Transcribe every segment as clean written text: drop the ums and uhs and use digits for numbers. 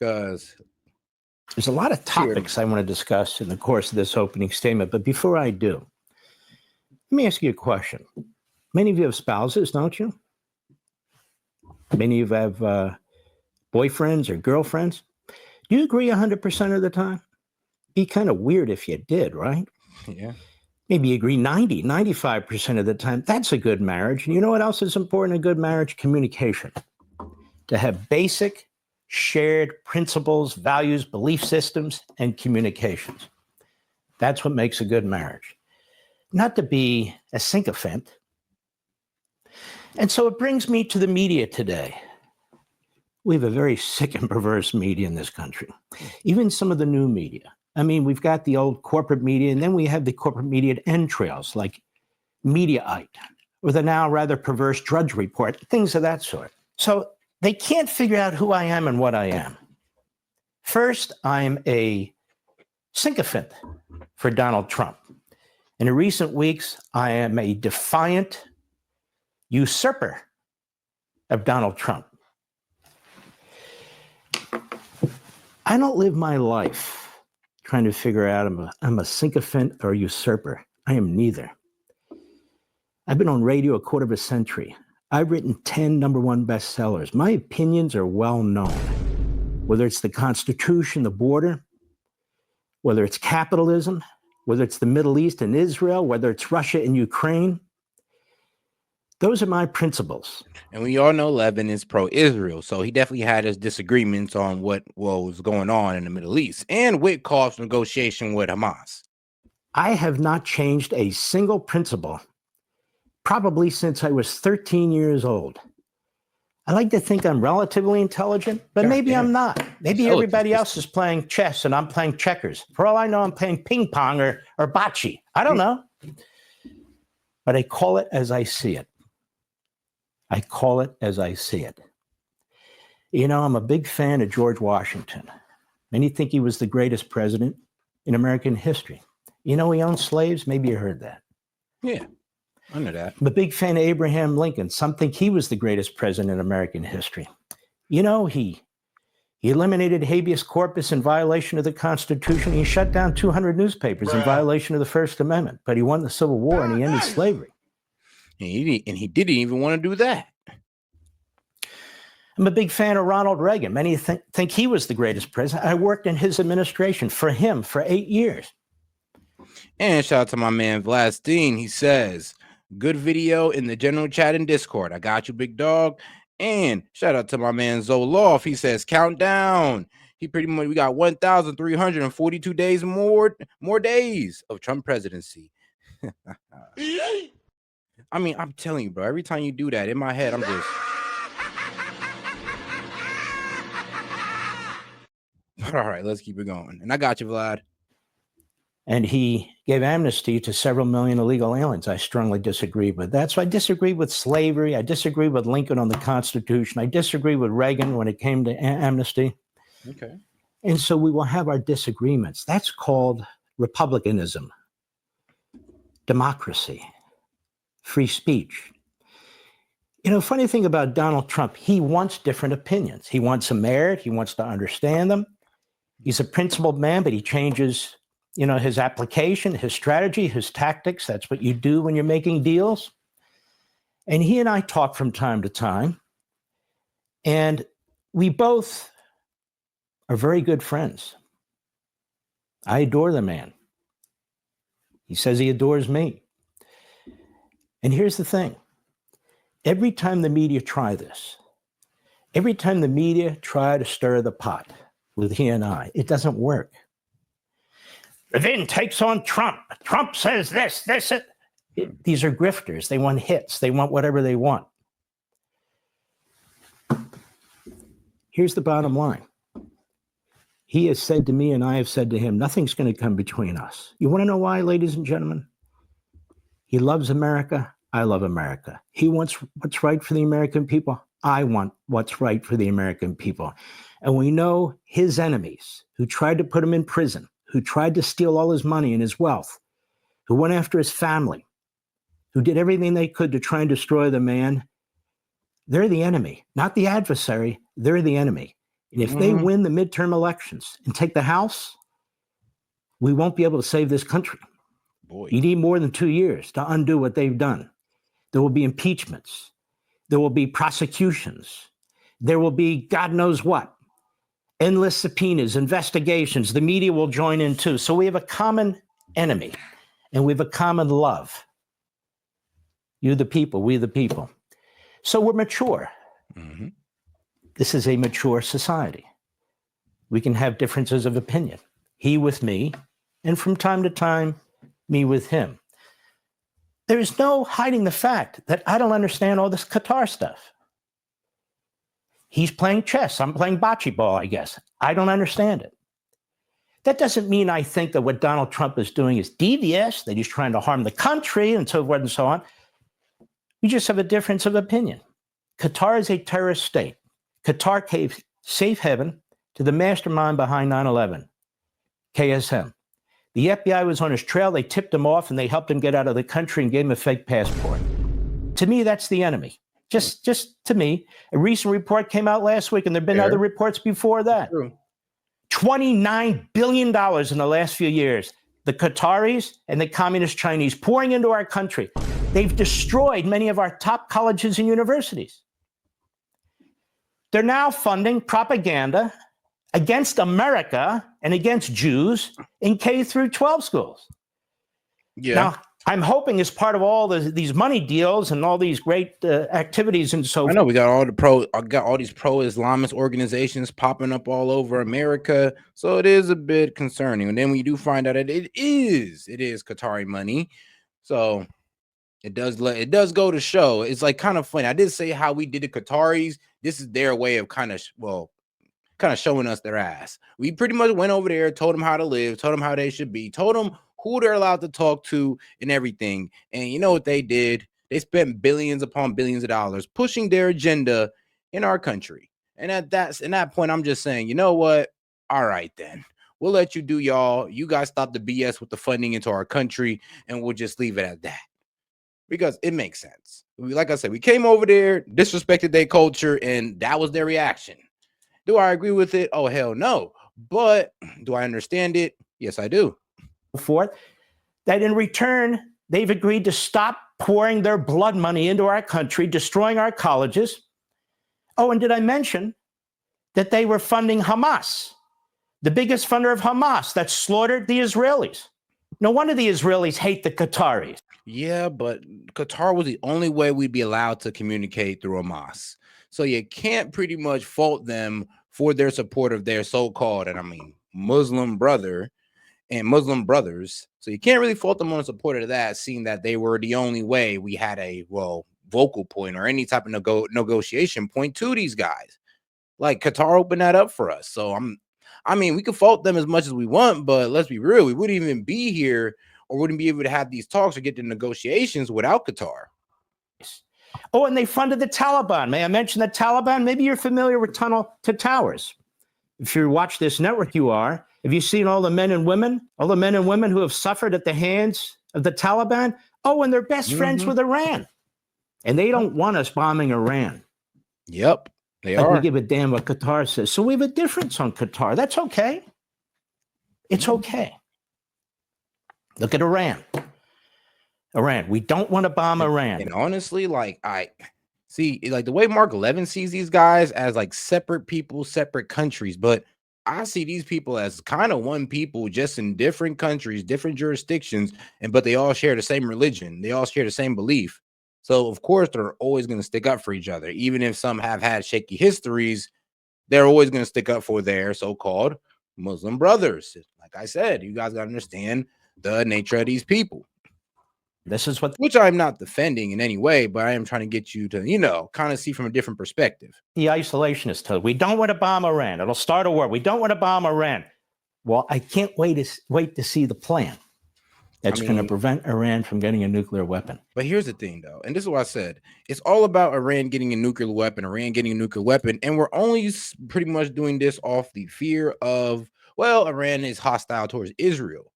discuss. There's a lot of topics I want to discuss in the course of this opening statement, but before I do, let me ask you a question. Many of you have spouses, don't you? Many of you have boyfriends or girlfriends. Do you agree 100% of the time? Be kind of weird if you did, right? Yeah. Maybe you agree 90, 95% of the time. That's a good marriage. And you know what else is important in a good marriage? Communication. To have basic, shared principles, values, belief systems, and communications. That's what makes a good marriage. Not to be a sycophant. And so it brings me to the media today. We have a very sick and perverse media in this country. Even some of the new media. I mean, we've got the old corporate media, and then we have the corporate media entrails like Mediaite, or the now rather perverse Drudge Report, things of that sort. So they can't figure out who I am and what I am. First, I'm a sycophant for Donald Trump. In recent weeks, I am a defiant usurper of Donald Trump. I don't live my life trying to figure out I'm a sycophant or a usurper. I am neither. I've been on radio a quarter of a century. I've written 10 #1 bestsellers. My opinions are well known. Whether it's the Constitution, the border, whether it's capitalism, whether it's the Middle East and Israel, whether it's Russia and Ukraine, those are my principles. And we all know Levin is pro-Israel, so he definitely had his disagreements on what was going on in the Middle East and with calls for negotiation with Hamas. I have not changed a single principle, probably since I was 13 years old. I like to think I'm relatively intelligent, but maybe I'm not. Maybe everybody else is playing chess and I'm playing checkers. For all I know, I'm playing ping pong or bocce. I don't know. But I call it as I see it. I call it as I see it. You know, I'm a big fan of George Washington. Many think he was the greatest president in American history. You know, he owned slaves. Maybe you heard that. Yeah, I know that. I'm a big fan of Abraham Lincoln. Some think he was the greatest president in American history. You know, he eliminated habeas corpus in violation of the Constitution. He shut down 200 newspapers in violation of the First Amendment. But he won the Civil War and he ended slavery. And he didn't even want to do that. I'm a big fan of Ronald Reagan. Many think he was the greatest president. I worked in his administration for him for 8 years. And shout out to my man Vlad Steen. He says, good video in the general chat and Discord. I got you, big dog. And shout out to my man Zoloff. He says, countdown. We got 1,342 days more days of Trump presidency. I mean, I'm telling you, bro, every time you do that, in my head, I'm just... All right, let's keep it going. And I got you, Vlad. And he gave amnesty to several million illegal aliens. I strongly disagree with that. So I disagree with slavery. I disagree with Lincoln on the Constitution. I disagree with Reagan when it came to amnesty. Okay. And so we will have our disagreements. That's called republicanism, democracy, free speech. You know, funny thing about Donald Trump, he wants different opinions. He wants them aired. He wants to understand them. He's a principled man, but he changes, you know, his application, his strategy, his tactics. That's what you do when you're making deals. And he and I talk from time to time. And we both are very good friends. I adore the man. He says he adores me. And here's the thing. Every time the media try this, every time the media try to stir the pot with he and I, it doesn't work. Levin takes on Trump. Trump says this. These are grifters. They want hits. They want whatever they want. Here's the bottom line. He has said to me and I have said to him, nothing's going to come between us. You want to know why, ladies and gentlemen? He loves America. I love America. He wants what's right for the American people. I want what's right for the American people. And we know his enemies who tried to put him in prison, who tried to steal all his money and his wealth, who went after his family, who did everything they could to try and destroy the man. They're the enemy, not the adversary. They're the enemy. And if they win the midterm elections and take the House, we won't be able to save this country. Boy. You need more than 2 years to undo what they've done. There will be impeachments. There will be prosecutions. There will be God knows what. Endless subpoenas, investigations. The media will join in too. So we have a common enemy and we have a common love. You, the people, we, the people. So we're mature. Mm-hmm. This is a mature society. We can have differences of opinion. He with me, and from time to time, me with him. There is no hiding the fact that I don't understand all this Qatar stuff. He's playing chess. I'm playing bocce ball, I guess. I don't understand it. That doesn't mean I think that what Donald Trump is doing is devious, that he's trying to harm the country and so forth and so on. We just have a difference of opinion. Qatar is a terrorist state. Qatar gave safe haven to the mastermind behind 9/11, KSM. The FBI was on his trail. They tipped him off and they helped him get out of the country and gave him a fake passport. To me, that's the enemy. Just to me. A recent report came out last week, and there have been other reports before that. True. $29 billion in the last few years. The Qataris and the communist Chinese pouring into our country. They've destroyed many of our top colleges and universities. They're now funding propaganda against America and against Jews in K through 12 schools. Yeah. Now, I'm hoping as part of all these money deals and all these great activities and so forth. I know we got all these pro-Islamist organizations popping up all over America, so it is a bit concerning. And then we do find out that it is Qatari money, so it does go to show. It's like kind of funny. I did say how we did the Qataris. This is their way of kind of showing us their ass. We pretty much went over there, told them how to live, told them how they should be, told them who they're allowed to talk to and everything. And you know what they did? They spent billions upon billions of dollars pushing their agenda in our country. And at that point, I'm just saying, you know what? All right, then. We'll let you do y'all. You guys stop the BS with the funding into our country, and we'll just leave it at that. Because it makes sense. Like I said, we came over there, disrespected their culture, and that was their reaction. Do I agree with it? Oh, hell no. But do I understand it? Yes, I do. Forth, that in return, they've agreed to stop pouring their blood money into our country, destroying our colleges. Oh, and did I mention that they were funding Hamas, the biggest funder of Hamas that slaughtered the Israelis? No wonder the Israelis hate the Qataris. Yeah, but Qatar was the only way we'd be allowed to communicate through Hamas. So you can't pretty much fault them for their support of their so-called, and I mean, Muslim brother and Muslim brothers. So you can't really fault them on the support of that, seeing that they were the only way we had a vocal point or any type of negotiation point to these guys. Like Qatar opened that up for us. So I mean, we could fault them as much as we want, but let's be real, we wouldn't even be here or wouldn't be able to have these talks or get the negotiations without Qatar. Oh, and they funded the Taliban. May I mention the Taliban? Maybe you're familiar with Tunnel to Towers. If you watch this network, you are. Have you seen all the men and women who have suffered at the hands of the Taliban? Oh, and they're best friends with Iran. And they don't want us bombing Iran. Yep, they like are. We give a damn what Qatar says. So we have a difference on Qatar. That's okay. It's okay. Look at Iran. We don't want to bomb Iran. And honestly, like I see, like the way Mark Levin sees these guys as like separate people, separate countries, but I see these people as kind of one people, just in different countries, different jurisdictions, but they all share the same religion. They all share the same belief. So of course they're always going to stick up for each other, even if some have had shaky histories. They're always going to stick up for their so-called Muslim brothers. Like I said, you guys got to understand the nature of these people. This is which I'm not defending in any way, but I am trying to get you to, kind of see from a different perspective. The isolationists told, we don't want to bomb Iran. It'll start a war. We don't want to bomb Iran. Well, I can't wait to see the plan that's going to prevent Iran from getting a nuclear weapon. But here's the thing, though, and this is what I said. It's all about Iran getting a nuclear weapon, and we're only pretty much doing this off the fear of, Iran is hostile towards Israel.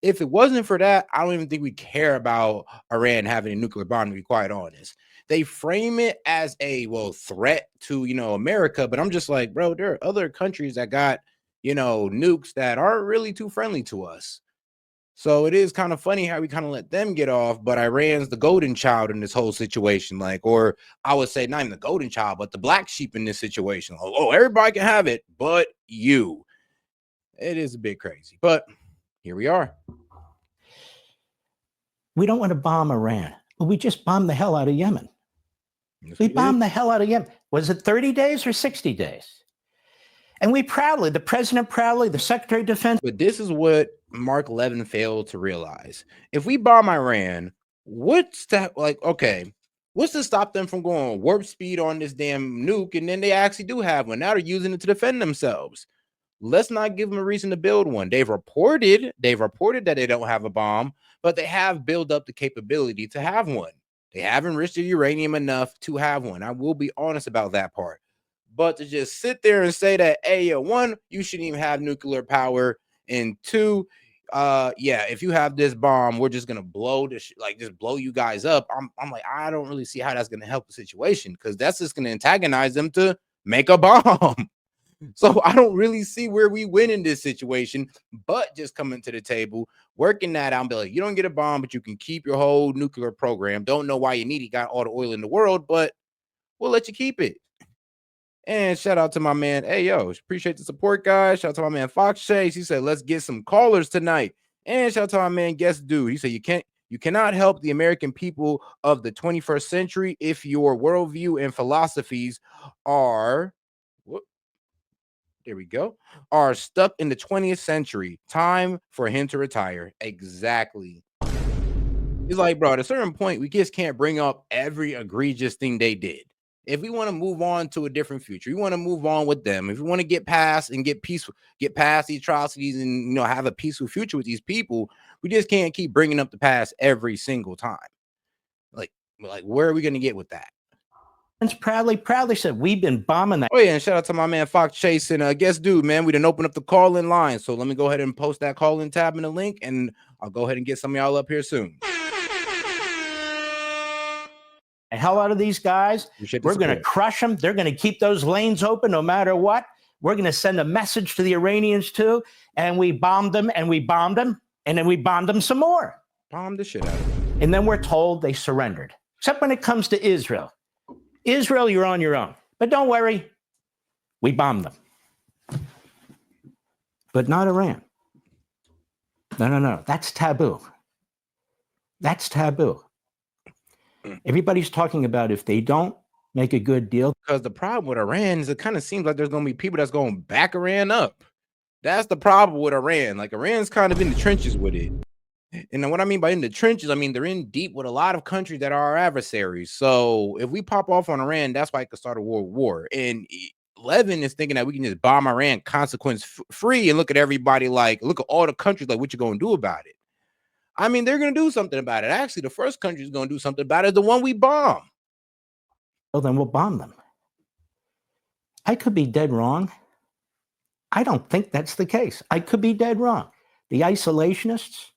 If it wasn't for that, I don't even think we care about Iran having a nuclear bomb, to be quite honest. they frame it as a threat to America, but I'm just like, bro, there are other countries that got nukes that aren't really too friendly to us. So it is kind of funny how we kind of let them get off, but Iran's the golden child in this whole situation. Like, or I would say not even the golden child, but the black sheep in this situation. Oh, everybody can have it, but you. It is a bit crazy, but here we are. We don't want to bomb Iran, but we just bombed the hell out of Yemen. Yes, We we bombed did. the hell out of Yemen. Was it 30 days or 60 days? And we proudly, the president proudly, the secretary of defense. But this is what Mark Levin failed to realize. If we bomb Iran, what's that like? Okay, what's to stop them from going warp speed on this damn nuke? And then they actually do have one. Now they're using it to defend themselves. Let's not give them a reason to build one. They've reported that they don't have a bomb, but they have built up the capability to have one. They have enriched the uranium enough to have one. I will be honest about that part. But to just sit there and say that, hey, one, you shouldn't even have nuclear power, and two, if you have this bomb, we're just gonna blow this, just blow you guys up. I'm like, I don't really see how that's gonna help the situation, because that's just gonna antagonize them to make a bomb. So I don't really see where we win in this situation, but just coming to the table, working that out, and be like, you don't get a bomb, but you can keep your whole nuclear program. Don't know why you need it. Got all the oil in the world, but we'll let you keep it. And shout out to my man. Hey, yo, appreciate the support, guys. Shout out to my man Fox Chase. He said, let's get some callers tonight. And shout out to my man Guest Dude. He said, you cannot help the American people of the 21st century if your worldview and philosophies are there we go, are stuck in the 20th century. Time for him to retire. Exactly. He's like, bro, at a certain point, we just can't bring up every egregious thing they did. If we want to move on to a different future, we want to move on with them. If we want to get past and get past these atrocities and have a peaceful future with these people, we just can't keep bringing up the past every single time. Like where are we going to get with that? Proudly said, we've been bombing that. Oh, yeah, and shout out to my man Fox Chase. And guess, dude, man, we didn't open up the call-in line. So let me go ahead and post that call-in tab in the link, and I'll go ahead and get some of y'all up here soon. The hell out of these guys. We're going to crush them. They're going to keep those lanes open no matter what. We're going to send a message to the Iranians too. And we bombed them, and we bombed them, and then we bombed them some more. Bombed the shit out of them. And then we're told they surrendered. Except when it comes to Israel. Israel, you're on your own. But don't worry, we bombed them. But not Iran. No. That's taboo. That's taboo. Everybody's talking about if they don't make a good deal. Because the problem with Iran is it kind of seems like there's going to be people that's going to back Iran up. That's the problem with Iran. Like, Iran's kind of in the trenches with it. And what I mean by in the trenches, I mean they're in deep with a lot of countries that are our adversaries. So if we pop off on Iran, that's why it could start a world war. And Levin is thinking that we can just bomb Iran consequence free and look at everybody like, look at all the countries like, what you going to do about it? I mean, they're going to do something about it. Actually, the first country is going to do something about it is the one we bomb. Well, then we'll bomb them. I could be dead wrong. I don't think that's the case. I could be dead wrong. The isolationists,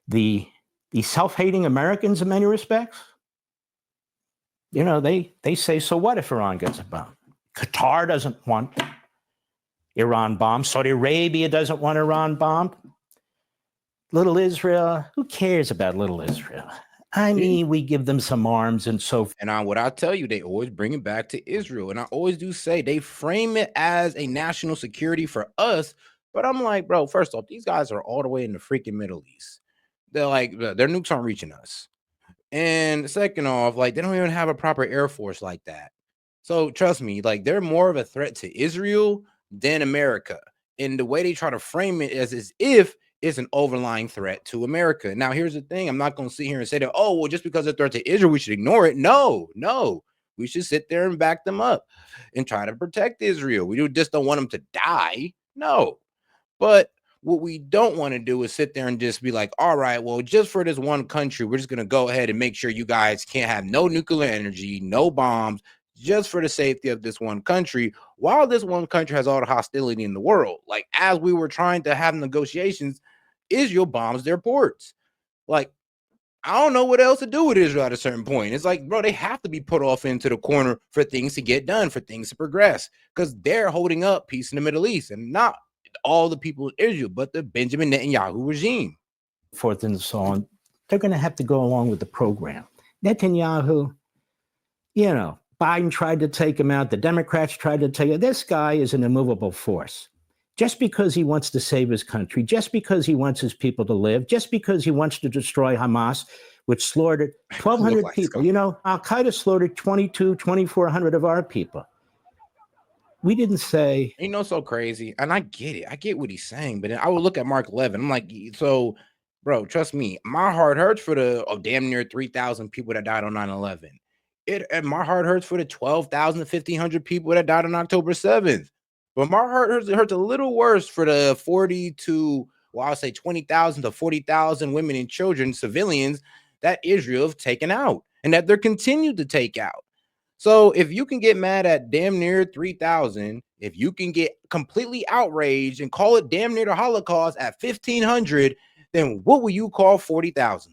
the self-hating Americans in many respects, they say, so what if Iran gets a bomb? Qatar doesn't want Iran bombed. Saudi Arabia doesn't want Iran bombed. Little Israel, who cares about little Israel? I mean, we give them some arms and so forth. And what I tell you, they always bring it back to Israel. And I always do say they frame it as a national security for us. But I'm like, bro, first off, these guys are all the way in the freaking Middle East. They're like, their nukes aren't reaching us. And second off, like, they don't even have a proper air force like that. So trust me, like, they're more of a threat to Israel than America. And the way they try to frame it is as if it's an overlying threat to America. Now, here's the thing. I'm not going to sit here and say that, oh, well, just because they're a threat to Israel, we should ignore it. No. We should sit there and back them up and try to protect Israel. We just don't want them to die. No. But what we don't want to do is sit there and just be like, all right, well, just for this one country, we're just going to go ahead and make sure you guys can't have no nuclear energy, no bombs, just for the safety of this one country, while this one country has all the hostility in the world. Like, as we were trying to have negotiations, Israel bombs their ports. Like, I don't know what else to do with Israel at a certain point. It's like, bro, they have to be put off into the corner for things to get done, for things to progress, because they're holding up peace in the Middle East, and not all the people of Israel, but the Benjamin Netanyahu regime. Forth and so on. They're going to have to go along with the program. Netanyahu, you know, Biden tried to take him out. The Democrats tried to take him. This guy is an immovable force. Just because he wants to save his country, just because he wants his people to live, just because he wants to destroy Hamas, which slaughtered 1,200 people. You know, Al-Qaeda slaughtered 2,400 of our people. We didn't say. You know, so crazy. And I get it. I get what he's saying. But then I would look at Mark Levin. I'm like, so, bro, trust me, my heart hurts for the damn near 3,000 people that died on 9/11. And my heart hurts for the 12,000 to 1,500 people that died on October 7th. But my heart hurts a little worse for the 40 to, well, I'll say 20,000 to 40,000 women and children, civilians, that Israel have taken out and that they're continued to take out. So if you can get mad at damn near 3,000, if you can get completely outraged and call it damn near the Holocaust at 1,500, then what will you call 40,000?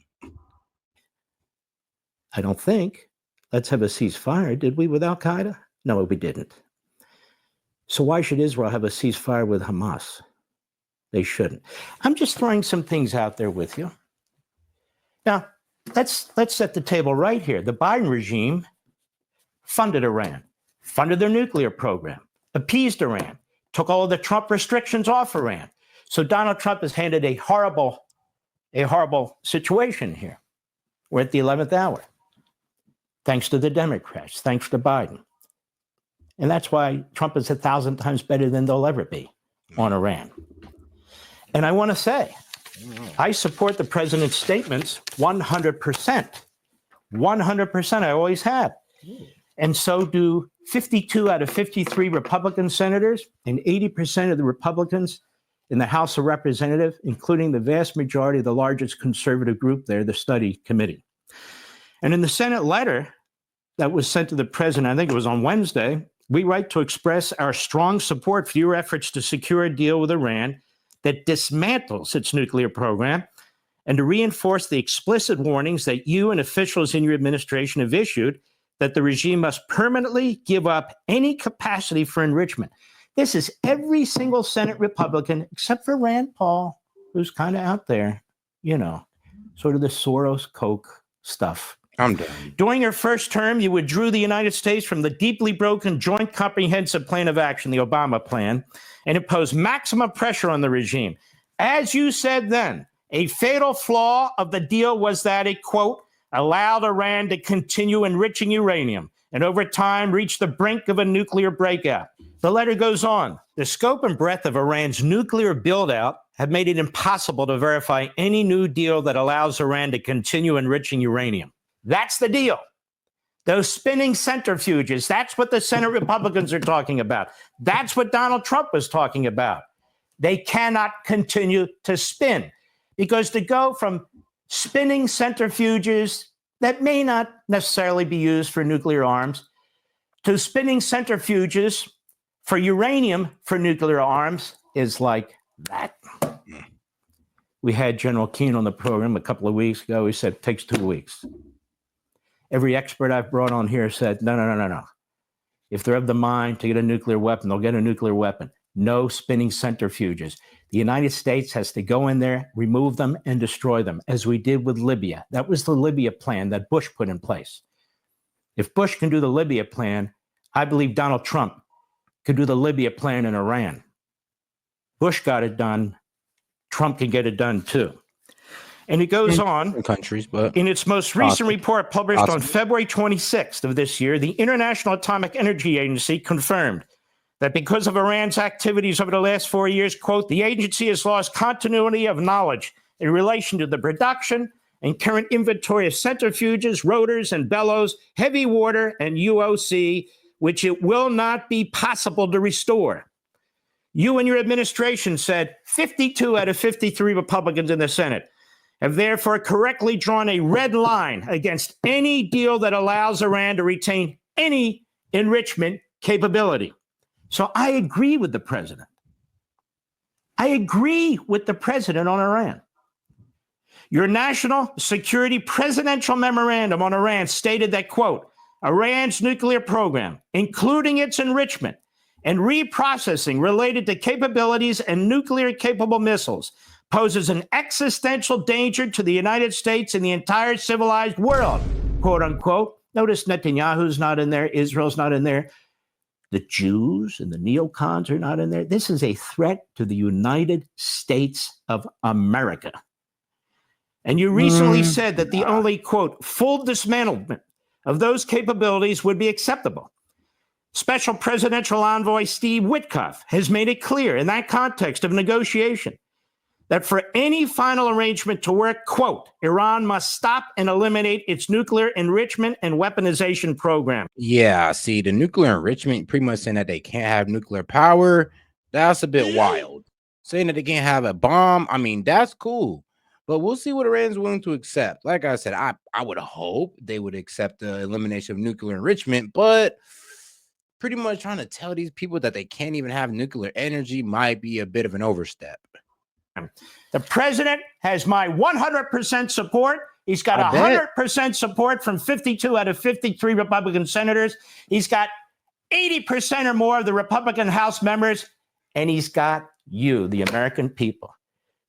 I don't think. Let's have a ceasefire. Did we with Al-Qaeda? No, we didn't. So why should Israel have a ceasefire with Hamas? They shouldn't. I'm just throwing some things out there with you. Now, let's set the table right here. The Biden regime funded Iran, funded their nuclear program, appeased Iran, took all of the Trump restrictions off Iran. So Donald Trump has handed a horrible situation here. We're at the 11th hour, thanks to the Democrats, thanks to Biden. And that's why Trump is 1,000 times better than they'll ever be on Iran. And I want to say, I support the president's statements 100%. 100%, I always have. And so do 52 out of 53 Republican senators and 80% of the Republicans in the House of Representatives, including the vast majority of the largest conservative group there, the study committee. And in the Senate letter that was sent to the president, I think it was on Wednesday, we write to express our strong support for your efforts to secure a deal with Iran that dismantles its nuclear program and to reinforce the explicit warnings that you and officials in your administration have issued that the regime must permanently give up any capacity for enrichment. This is every single Senate Republican, except for Rand Paul, who's kind of out there, you know, sort of the Soros Koch stuff. I'm done. During your first term, you withdrew the United States from the deeply broken Joint Comprehensive Plan of Action, the Obama plan, and imposed maximum pressure on the regime. As you said then, a fatal flaw of the deal was that it, quote, allowed Iran to continue enriching uranium and over time reach the brink of a nuclear breakout. The letter goes on. The scope and breadth of Iran's nuclear buildout have made it impossible to verify any new deal that allows Iran to continue enriching uranium. That's the deal. Those spinning centrifuges, that's what the Senate Republicans are talking about. That's what Donald Trump was talking about. They cannot continue to spin because to go from spinning centrifuges that may not necessarily be used for nuclear arms to spinning centrifuges for uranium for nuclear arms is like that. We had General Keane on the program a couple of weeks ago. He said it takes 2 weeks. Every expert I've brought on here said, no. If they're of the mind to get a nuclear weapon, they'll get a nuclear weapon. No spinning centrifuges. The United States has to go in there, remove them, and destroy them, as we did with Libya. That was the Libya plan that Bush put in place. If Bush can do the Libya plan, I believe Donald Trump could do the Libya plan in Iran. Bush got it done. Trump can get it done too. And it goes on. Countries, but in its most recent report published on February 26th of this year, the International Atomic Energy Agency confirmed that because of Iran's activities over the last 4 years, quote, the agency has lost continuity of knowledge in relation to the production and current inventory of centrifuges, rotors, and bellows, heavy water, and UOC, which it will not be possible to restore. You and your administration said 52 out of 53 Republicans in the Senate have therefore correctly drawn a red line against any deal that allows Iran to retain any enrichment capability. So I agree with the president. I agree with the president on Iran. Your national security presidential memorandum on Iran stated that, quote, Iran's nuclear program, including its enrichment and reprocessing related to capabilities and nuclear capable missiles, poses an existential danger to the United States and the entire civilized world, quote unquote. Notice Netanyahu's not in there, Israel's not in there. The Jews and the neocons are not in there. This is a threat to the United States of America. And you recently said that the only, quote, full dismantlement of those capabilities would be acceptable. Special Presidential Envoy Steve Witkoff has made it clear in that context of negotiation that for any final arrangement to work, quote, Iran must stop and eliminate its nuclear enrichment and weaponization program. Yeah, see, the nuclear enrichment pretty much saying that they can't have nuclear power. That's a bit wild. Saying that they can't have a bomb, I mean, that's cool. But we'll see what Iran's willing to accept. Like I said, I would hope they would accept the elimination of nuclear enrichment, but pretty much trying to tell these people that they can't even have nuclear energy might be a bit of an overstep. The president has my 100% support. He's got 100% support from 52 out of 53 Republican senators. He's got 80% or more of the Republican House members. And he's got you, the American people,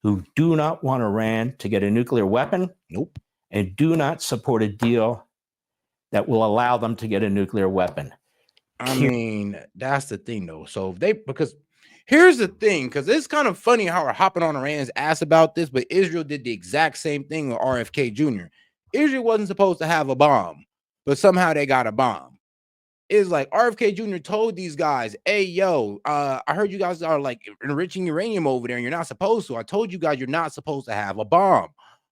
who do not want Iran to get a nuclear weapon. Nope. And do not support a deal that will allow them to get a nuclear weapon. I mean, that's the thing, though. So if they, because here's the thing, because it's kind of funny how we're hopping on Iran's ass about this, but Israel did the exact same thing with RFK Jr. Israel wasn't supposed to have a bomb, but somehow they got a bomb. It's like RFK Jr. told these guys, hey, yo, I heard you guys are like enriching uranium over there and you're not supposed to. I told you guys you're not supposed to have a bomb.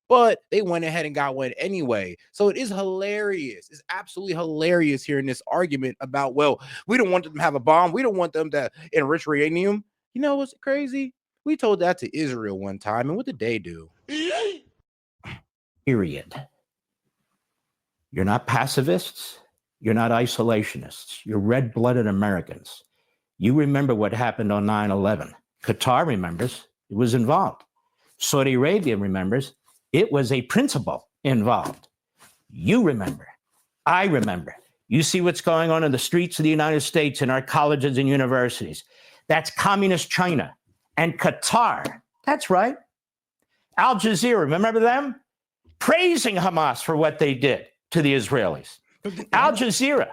But they went ahead and got one anyway. So it is hilarious. It's absolutely hilarious hearing this argument about, well, we don't want them to have a bomb. We don't want them to enrich uranium. You know what's crazy? We told that to Israel one time, and what did they do? Period. You're not pacifists. You're not isolationists. You're red-blooded Americans. You remember what happened on 9/11. Qatar remembers. It was involved. Saudi Arabia remembers. It was a principle involved. You remember. I remember. You see what's going on in the streets of the United States in our colleges and universities. That's communist China and Qatar. That's right. Al Jazeera, remember them? Praising Hamas for what they did to the Israelis. Al Jazeera,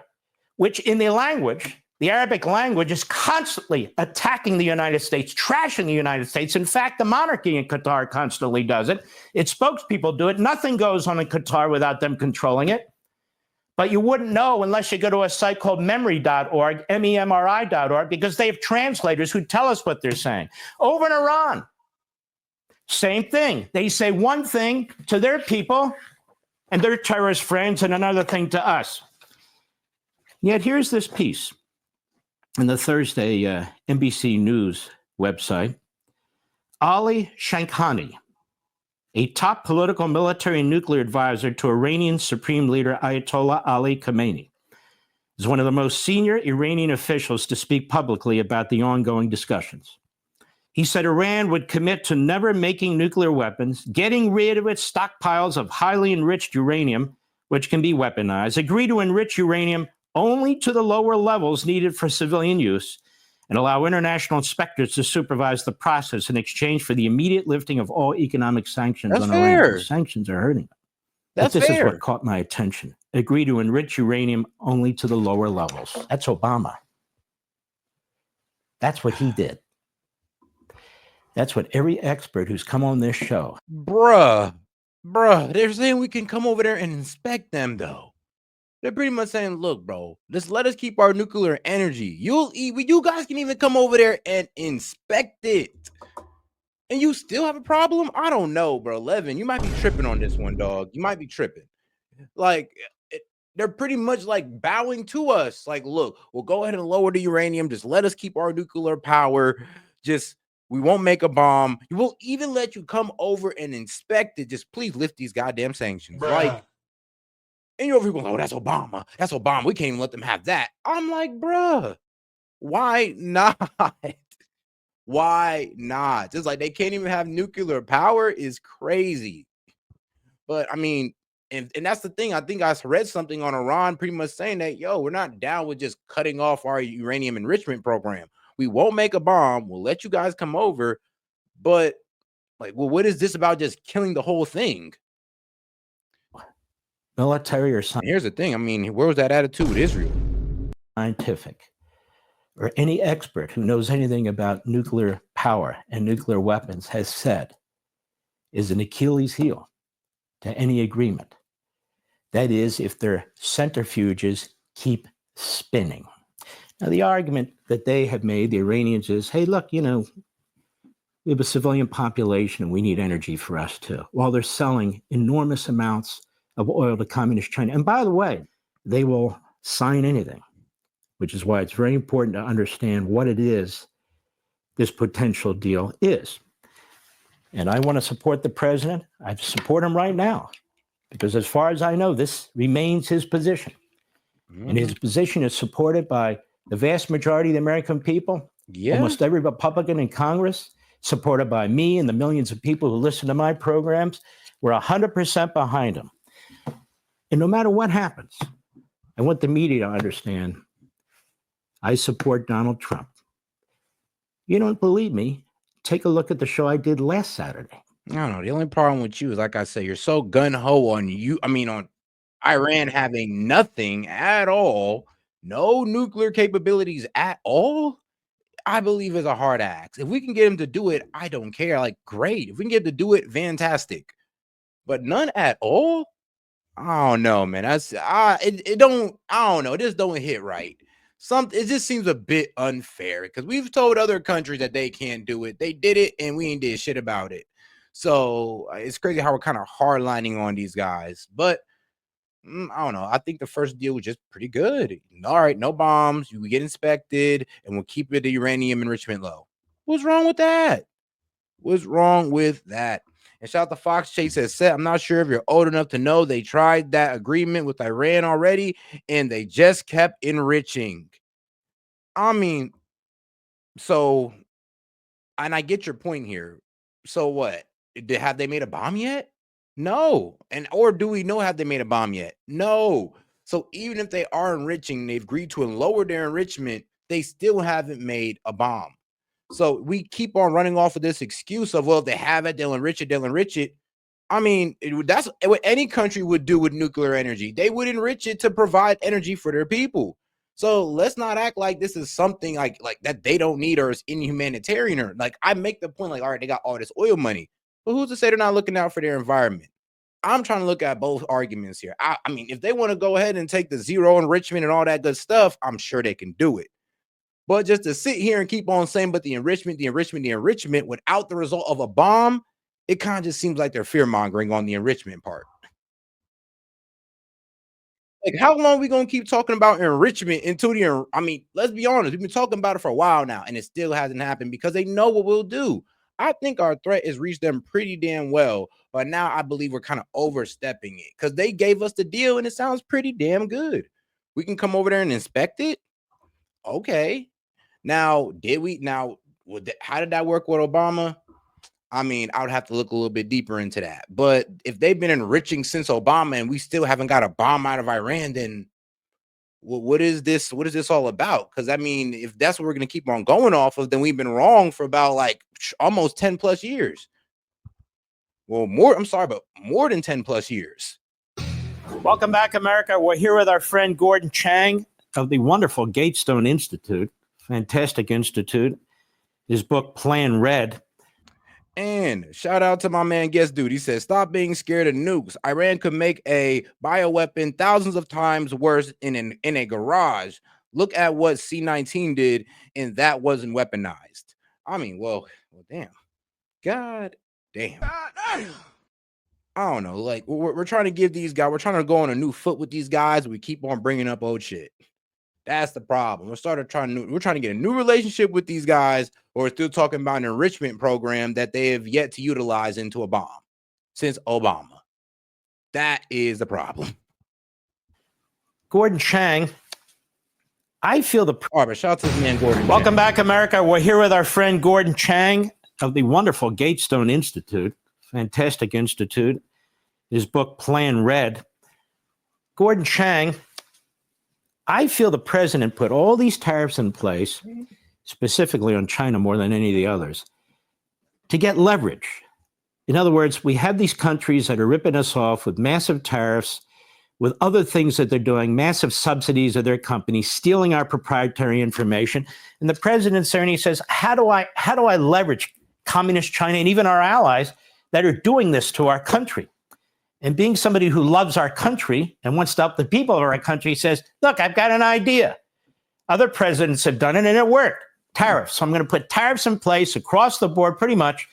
which in the language, the Arabic language, is constantly attacking the United States, trashing the United States. In fact, the monarchy in Qatar constantly does it. Its spokespeople do it. Nothing goes on in Qatar without them controlling it. But you wouldn't know unless you go to a site called memory.org, MEMRI.org, because they have translators who tell us what they're saying. Over in Iran, same thing. They say one thing to their people and their terrorist friends and another thing to us. Yet here's this piece in the Thursday NBC News website. Ali Shankhani, a top political, military, and nuclear advisor to Iranian Supreme Leader Ayatollah Ali Khamenei, is one of the most senior Iranian officials to speak publicly about the ongoing discussions. He said Iran would commit to never making nuclear weapons, getting rid of its stockpiles of highly enriched uranium, which can be weaponized, agree to enrich uranium only to the lower levels needed for civilian use, and allow international inspectors to supervise the process in exchange for the immediate lifting of all economic sanctions on Iran. The sanctions are hurting them. But this is what caught my attention. Agree to enrich uranium only to the lower levels. That's Obama. That's what he did. That's what every expert who's come on this show. Bruh, they're saying we can come over there and inspect them, though. They're pretty much saying, look, bro, just let us keep our nuclear energy. You guys can even come over there and inspect it. And you still have a problem? I don't know, bro. Levin, you might be tripping on this one, dog. You might be tripping. Like, they're pretty much like bowing to us. Like, look, we'll go ahead and lower the uranium. Just let us keep our nuclear power. We won't make a bomb. We will even let you come over and inspect it. Just please lift these goddamn sanctions. Bruh. Like, and you're over here going, oh, that's Obama. That's Obama. We can't even let them have that. I'm like, bruh, why not? Why not? Just like they can't even have nuclear power is crazy. But I mean, and that's the thing. I think I read something on Iran pretty much saying that, yo, we're not down with just cutting off our uranium enrichment program. We won't make a bomb. We'll let you guys come over. But like, well, what is this about just killing the whole thing? Military or And here's the thing. I mean, where was that attitude with Israel? scientific, or any expert who knows anything about nuclear power and nuclear weapons has said is an Achilles heel to any agreement. That is, if their centrifuges keep spinning. Now, the argument that they have made, the Iranians, is, hey, look, we have a civilian population and we need energy for us too, while they're selling enormous amounts of oil to communist China. And by the way, they will sign anything, which is why it's very important to understand what it is this potential deal is. And I want to support the president. I support him right now, because as far as I know, this remains his position. And his position is supported by the vast majority of the American people, almost every Republican in Congress, supported by me and the millions of people who listen to my programs. We're 100% behind him. And no matter what happens, I want the media to understand I support Donald Trump. You don't believe me? Take a look at the show I did last Saturday. I don't know. The only problem with you is, like I say, you're so gun-ho on on Iran having nothing at all, no nuclear capabilities at all. I believe is a hard ask. If we can get him to do it, I don't care. Like, great. If we can get him to do it, fantastic. But none at all? I don't know, man. It don't, I don't know. It just don't hit right. It just seems a bit unfair, because we've told other countries that they can't do it. They did it and we ain't did shit about it. So it's crazy how we're kind of hardlining on these guys. But I don't know. I think the first deal was just pretty good. All right, no bombs. You get inspected, and we'll keep the uranium enrichment low. What's wrong with that? What's wrong with that? And shout out to Fox Chase says, "Set, I'm not sure if you're old enough to know they tried that agreement with Iran already, and they just kept enriching." I mean, so, and I get your point here. So what? Have they made a bomb yet? No. Or do we know, have they made a bomb yet? No. So even if they are enriching, they've agreed to lower their enrichment, they still haven't made a bomb. So we keep on running off of this excuse of, well, if they have it, they'll enrich it, they'll enrich it. I mean, that's what any country would do with nuclear energy. They would enrich it to provide energy for their people. So let's not act like this is something like that they don't need, or is inhumanitarian, or like, I make the point, like, all right, they got all this oil money, but who's to say they're not looking out for their environment? I'm trying to look at both arguments here. I mean, if they want to go ahead and take the zero enrichment and all that good stuff, I'm sure they can do it. But just to sit here and keep on saying, but the enrichment without the result of a bomb, it kind of just seems like they're fear mongering on the enrichment part. Like, how long are we gonna keep talking about enrichment until I mean, let's be honest, we've been talking about it for a while now, and it still hasn't happened, because they know what we'll do. I think our threat has reached them pretty damn well, but now I believe we're kind of overstepping it, because they gave us the deal and it sounds pretty damn good. We can come over there and inspect it. Okay. Now, how did that work with Obama? I mean, I would have to look a little bit deeper into that. But if they've been enriching since Obama and we still haven't got a bomb out of Iran, then what is this? What is this all about? Because I mean, if that's what we're going to keep on going off of, then we've been wrong for about like almost 10 plus years. Well, but more than 10 plus years. Welcome back, America. We're here with our friend Gordon Chang of the wonderful Gatestone Institute, fantastic institute. His book, Plan Red. And shout out to my man Guest Dude. He says, stop being scared of nukes. Iran could make a bioweapon thousands of times worse in a garage. Look at what C-19 did, and that wasn't weaponized. I mean, well, damn. God damn. I don't know. Like, we're trying to give these guys, we're trying to go on a new foot with these guys. We keep on bringing up old shit. That's the problem. We're trying to get a new relationship with these guys, or we're still talking about an enrichment program that they have yet to utilize into a bomb since Obama. That is the problem. Gordon Chang, I feel the... All right, but shout out to this man, Gordon Welcome Chang. back, America. We're here with our friend Gordon Chang of the wonderful Gatestone Institute, fantastic institute. his book Plan Red. Gordon Chang, I feel the president put all these tariffs in place, specifically on China more than any of the others, to get leverage. In other words, we have these countries that are ripping us off with massive tariffs, with other things that they're doing, massive subsidies of their companies, stealing our proprietary information. And the president's there and he says, how do I leverage communist China and even our allies that are doing this to our country? And being somebody who loves our country and wants to help the people of our country says, look, I've got an idea. Other presidents have done it and it worked. Tariffs. So I'm going to put tariffs in place across the board pretty much.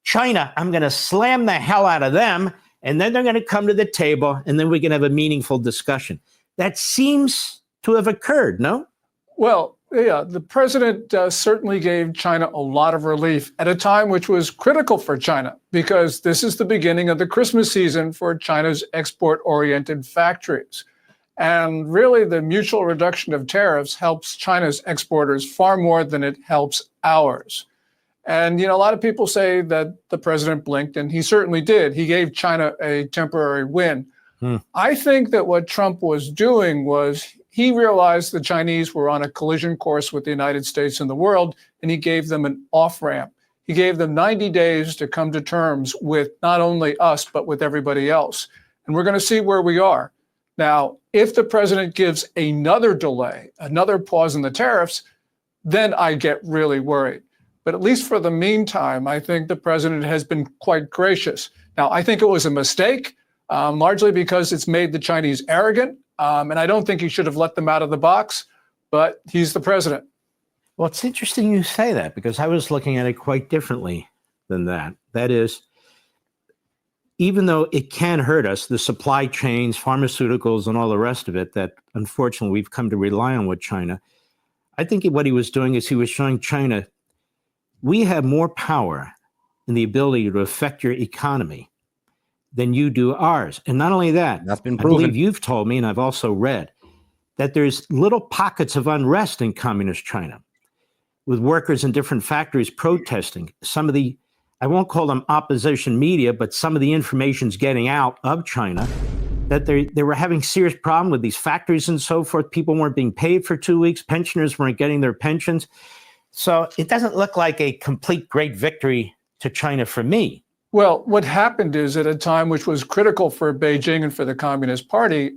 China, I'm going to slam the hell out of them, and then they're going to come to the table, and then we can have a meaningful discussion. That seems to have occurred, no? Well, yeah, the president certainly gave China a lot of relief at a time which was critical for China, because this is the beginning of the Christmas season for China's export-oriented factories. And really, the mutual reduction of tariffs helps China's exporters far more than it helps ours. And, a lot of people say that the president blinked, and he certainly did. He gave China a temporary win. I think that what Trump was doing was he realized the Chinese were on a collision course with the United States and the world, and he gave them an off-ramp. He gave them 90 days to come to terms with not only us, but with everybody else. And we're going to see where we are. Now, if the president gives another delay, another pause in the tariffs, then I get really worried. But at least for the meantime, I think the president has been quite gracious. Now, I think it was a mistake, largely because it's made the Chinese arrogant. And I don't think he should have let them out of the box, but he's the president. Well, it's interesting you say that, because I was looking at it quite differently than that. That is, even though it can hurt us, the supply chains, pharmaceuticals, and all the rest of it that unfortunately we've come to rely on with China, I think what he was doing is he was showing China, we have more power in the ability to affect your economy than you do ours. And not only that, that's been I proven. believe you've told me, and I've also read, that there's little pockets of unrest in communist China with workers in different factories protesting. Some of the, I won't call them opposition media, but some of the information's getting out of China that they were having serious problem with these factories and so forth. People weren't being paid for 2 weeks. Pensioners weren't getting their pensions. So it doesn't look like a complete great victory to China for me. Well, what happened is at a time which was critical for Beijing and for the Communist Party,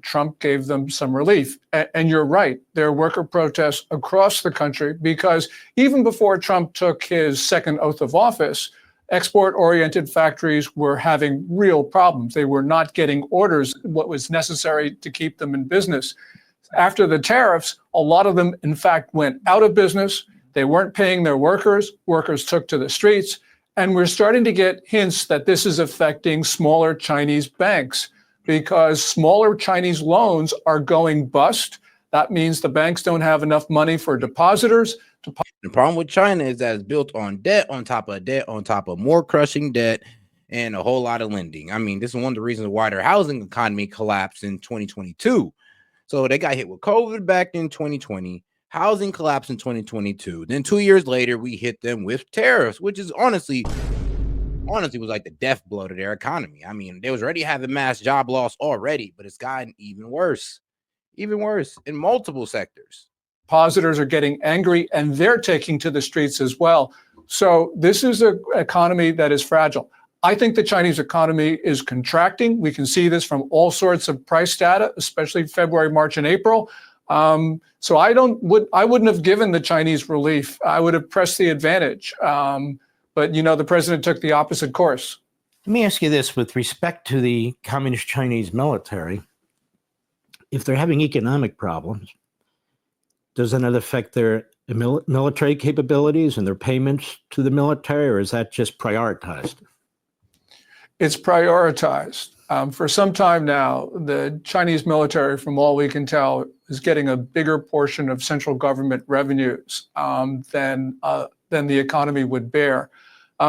Trump gave them some relief. And you're right, there are worker protests across the country because even before Trump took his second oath of office, export-oriented factories were having real problems. They were not getting orders, what was necessary to keep them in business. After the tariffs, a lot of them, in fact, went out of business. They weren't paying their workers. Workers took to the streets. And we're starting to get hints that this is affecting smaller Chinese banks because smaller Chinese loans are going bust. That means the banks don't have enough money for depositors. The problem with China is that it's built on debt on top of debt on top of more crushing debt and a whole lot of lending. I mean, this is one of the reasons why their housing economy collapsed in 2022. So they got hit with COVID back in 2020. Housing collapsed in 2022. Then 2 years later, we hit them with tariffs, which is honestly was like the death blow to their economy. I mean, they was already having mass job loss already, but it's gotten even worse in multiple sectors. Depositors are getting angry and they're taking to the streets as well. So this is an economy that is fragile. I think the Chinese economy is contracting. We can see this from all sorts of price data, especially February, March, and April. So I wouldn't have given the Chinese relief. I would have pressed the advantage. But, the president took the opposite course. Let me ask you this with respect to the communist Chinese military. If they're having economic problems, does that affect their military capabilities and their payments to the military, or is that just prioritized? It's prioritized. For some time now, the Chinese military, from all we can tell, is getting a bigger portion of central government revenues than the economy would bear.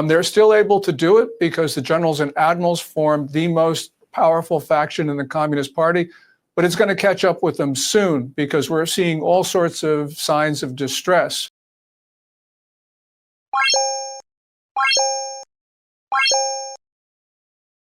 They're still able to do it because the generals and admirals form the most powerful faction in the Communist Party, but it's going to catch up with them soon because we're seeing all sorts of signs of distress.